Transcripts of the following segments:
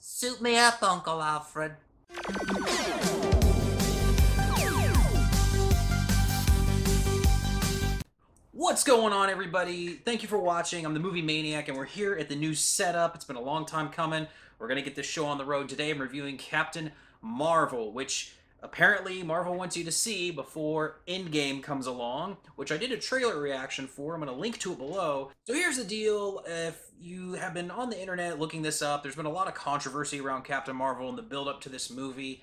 Suit me up, Uncle Alfred. What's going on, everybody? Thank you for watching. I'm the Movie Maniac, and we're here at the new setup. It's been a long time coming. We're going to get this show on the road. Today I'm reviewing Captain Marvel, which apparently Marvel wants you to see before Endgame comes along, which I did a trailer reaction for. I'm going to link to it below. So here's the deal. If you have been on the internet looking this up, there's been a lot of controversy around Captain Marvel and the build-up to this movie.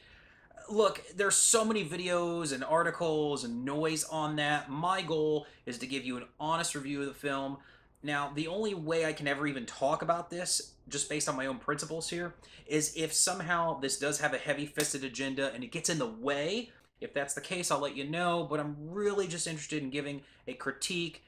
Look, there's so many videos and articles and noise on that. My goal is to give you an honest review of the film. Now, the only way I can ever even talk about this, just based on my own principles here, is if somehow this does have a heavy-fisted agenda and it gets in the way. If that's the case, I'll let you know, but I'm really just interested in giving a critique,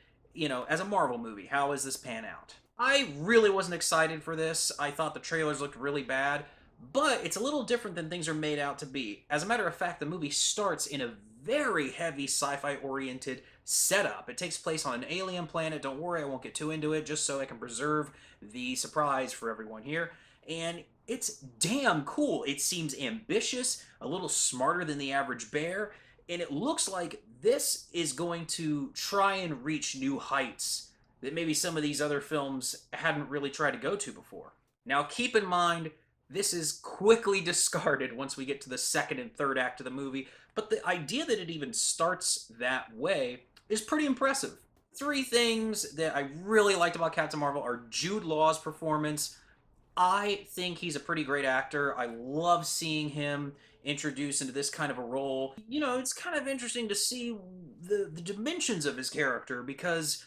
as a Marvel movie. How is this pan out? I really wasn't excited for this. I thought the trailers looked really bad. But it's a little different than things are made out to be. As a matter of fact, the movie starts in a very heavy sci-fi oriented setup. It takes place on an alien planet. Don't worry, I won't get too into it, just so I can preserve the surprise for everyone here. And it's damn cool. It seems ambitious, a little smarter than the average bear, and it looks like this is going to try and reach new heights that maybe some of these other films hadn't really tried to go to before. Now, keep in mind, this is quickly discarded once we get to the second and third act of the movie, but the idea that it even starts that way is pretty impressive. Three things that I really liked about Captain Marvel are Jude Law's performance. I think he's a pretty great actor. I love seeing him introduced into this kind of a role. It's kind of interesting to see the dimensions of his character because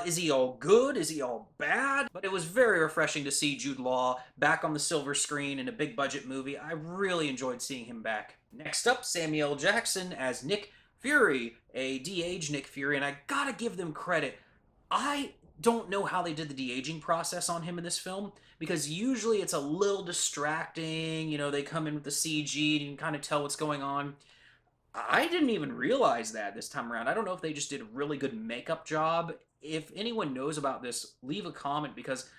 is he all good? Is he all bad? But it was very refreshing to see Jude Law back on the silver screen in a big budget movie. I really enjoyed seeing him back. Next up, Samuel L. Jackson as Nick Fury, a de-aged Nick Fury, and I gotta give them credit. I don't know how they did the de-aging process on him in this film, because usually it's a little distracting, they come in with the CG and you can kind of tell what's going on. I didn't even realize that this time around. I don't know if they just did a really good makeup job. If anyone knows about this, leave a comment because,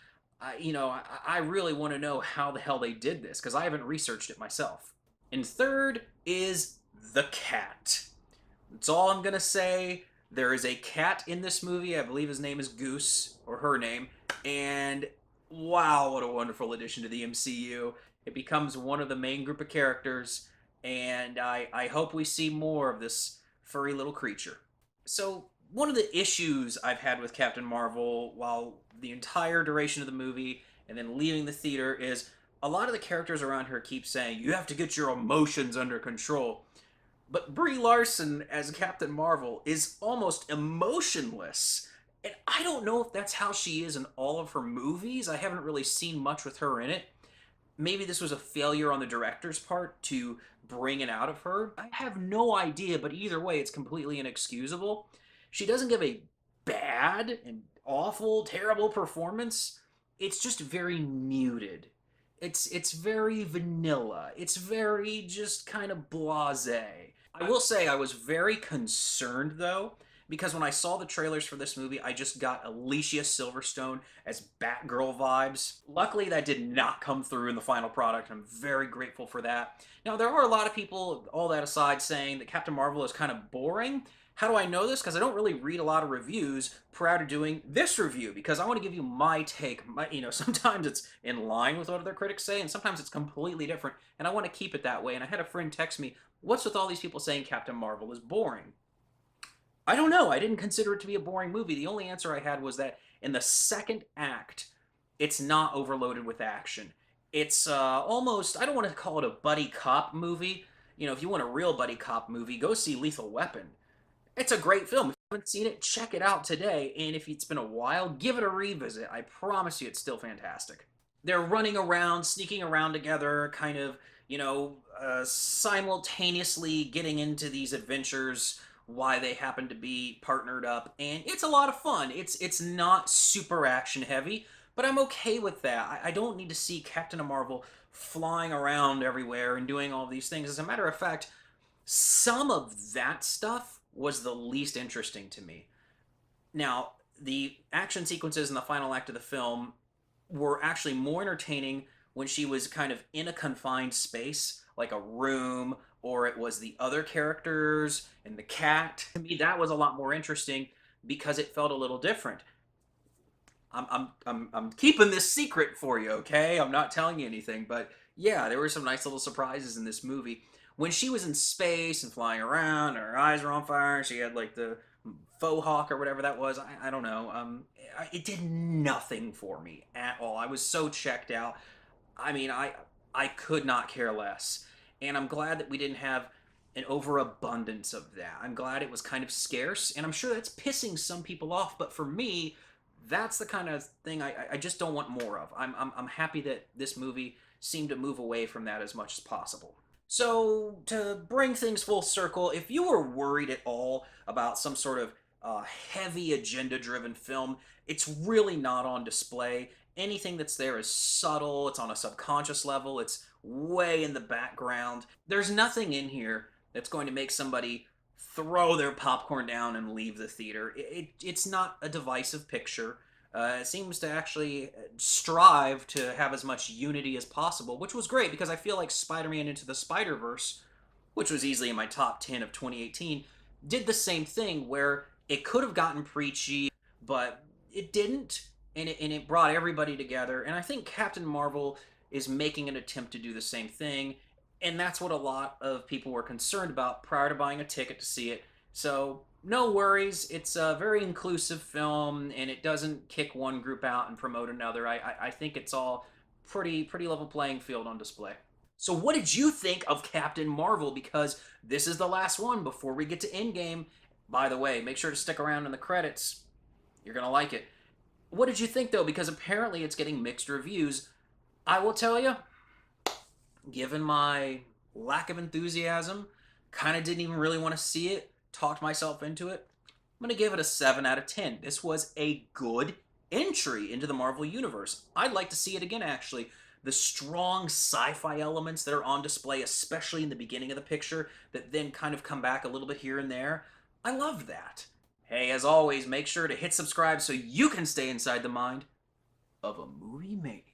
I really want to know how the hell they did this because I haven't researched it myself. And third is the cat. That's all I'm going to say. There is a cat in this movie. I believe his name is Goose, or her name. And wow, what a wonderful addition to the MCU. It becomes one of the main group of characters, and I hope we see more of this furry little creature. So, one of the issues I've had with Captain Marvel while the entire duration of the movie and then leaving the theater is a lot of the characters around her keep saying, you have to get your emotions under control. But Brie Larson as Captain Marvel is almost emotionless. And I don't know if that's how she is in all of her movies. I haven't really seen much with her in it. Maybe this was a failure on the director's part to bring it out of her. I have no idea, but either way, it's completely inexcusable. She doesn't give a bad and awful, terrible performance. It's just very muted. It's very vanilla. It's very just kind of blasé. I will say I was very concerned, though, because when I saw the trailers for this movie, I just got Alicia Silverstone as Batgirl vibes. Luckily, that did not come through in the final product. I'm very grateful for that. Now, there are a lot of people, all that aside, saying that Captain Marvel is kind of boring. How do I know this? Because I don't really read a lot of reviews prior to doing this review, because I want to give you my take. Sometimes it's in line with what other critics say, and sometimes it's completely different, and I want to keep it that way. And I had a friend text me, what's with all these people saying Captain Marvel is boring? I don't know. I didn't consider it to be a boring movie. The only answer I had was that in the second act, it's not overloaded with action. It's almost, I don't want to call it a buddy cop movie. If you want a real buddy cop movie, go see Lethal Weapon. It's a great film. If you haven't seen it, check it out today. And if it's been a while, give it a revisit. I promise you it's still fantastic. They're running around, sneaking around together, kind of, simultaneously getting into these adventures why they happen to be partnered up, and it's a lot of fun. It's not super action heavy, but I'm okay with that. I don't need to see Captain Marvel flying around everywhere and doing all these things. As a matter of fact, some of that stuff was the least interesting to me. Now, the action sequences in the final act of the film were actually more entertaining when she was kind of in a confined space, like a room, or it was the other characters and the cat. To me, that was a lot more interesting because it felt a little different. I'm keeping this secret for you, okay? I'm not telling you anything, but yeah, there were some nice little surprises in this movie. When she was in space and flying around, her eyes were on fire. She had like the faux hawk or whatever that was. I don't know. It did nothing for me at all. I was so checked out. I mean, I could not care less, and I'm glad that we didn't have an overabundance of that. I'm glad it was kind of scarce, and I'm sure that's pissing some people off. But for me, that's the kind of thing I just don't want more of. I'm happy that this movie seemed to move away from that as much as possible. So, to bring things full circle, if you were worried at all about some sort of heavy agenda driven film, it's really not on display. Anything that's there is subtle, it's on a subconscious level, it's way in the background. There's nothing in here that's going to make somebody throw their popcorn down and leave the theater. It's not a divisive picture. It seems to actually strive to have as much unity as possible, which was great because I feel like Spider-Man Into the Spider-Verse, which was easily in my top 10 of 2018, did the same thing where it could have gotten preachy, but it didn't, and it brought everybody together. And I think Captain Marvel is making an attempt to do the same thing, and that's what a lot of people were concerned about prior to buying a ticket to see it. So no worries. It's a very inclusive film, and it doesn't kick one group out and promote another. I think it's all pretty level playing field on display. So what did you think of Captain Marvel? Because this is the last one before we get to Endgame. By the way, make sure to stick around in the credits. You're gonna like it. What did you think though? Because apparently it's getting mixed reviews. I will tell you, given my lack of enthusiasm, kind of didn't even really want to see it, talked myself into it, I'm going to give it a 7 out of 10. This was a good entry into the Marvel Universe. I'd like to see it again, actually. The strong sci-fi elements that are on display, especially in the beginning of the picture, that then kind of come back a little bit here and there. I love that. Hey, as always, make sure to hit subscribe so you can stay inside the mind of a movie maniac.